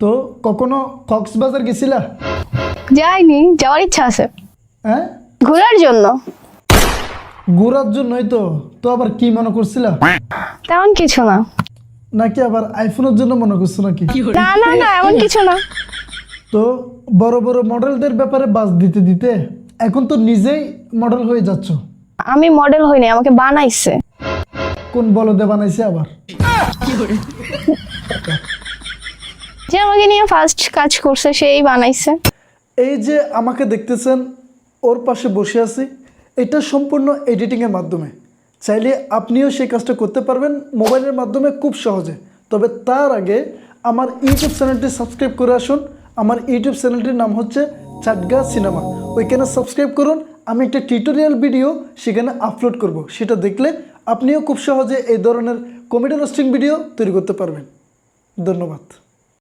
তো কখনো কক্সবাজার গেছিলা? যাইনি, যাওয়ার ইচ্ছা আছে হ্যাঁ, ঘোরার জন্য। ঘোরার জন্যই তো। তো আবার কি মনে করছিলা? তেমন কিছু না। নাকি আবার আইফোনের জন্য মনে করছো নাকি? না না না, এমন কিছু না। তো বড় বড় মডেলদের ব্যাপারে বাস দিতে দিতে এখন তো নিজেই মডেল হয়ে যাচ্ছ। আমি মডেল হইনি, আমাকে বানাইছে। কোন বলদে বানাইছে আবার? যে আমাকে নিয়ে ফার্স্ট কাজ করছে সেই বানাইছে। এই যে আমাকে দেখতেছেন, ওর পাশে বসে আছি, এটা সম্পূর্ণ এডিটিংয়ের মাধ্যমে। চাইলে আপনিও সেই কাজটা করতে পারবেন মোবাইলের মাধ্যমে খুব সহজে। তবে তার আগে আমার ইউটিউব চ্যানেলটি সাবস্ক্রাইব করে আসুন। আমার ইউটিউব চ্যানেলটির নাম হচ্ছে চাটগা সিনেমা। ওইখানে সাবস্ক্রাইব করুন। আমি একটা টিউটোরিয়াল ভিডিও সেখানে আপলোড করব, সেটা দেখলে আপনিও খুব সহজে এই ধরনের কমেডি রোস্টিং ভিডিও তৈরি করতে পারবেন। ধন্যবাদ।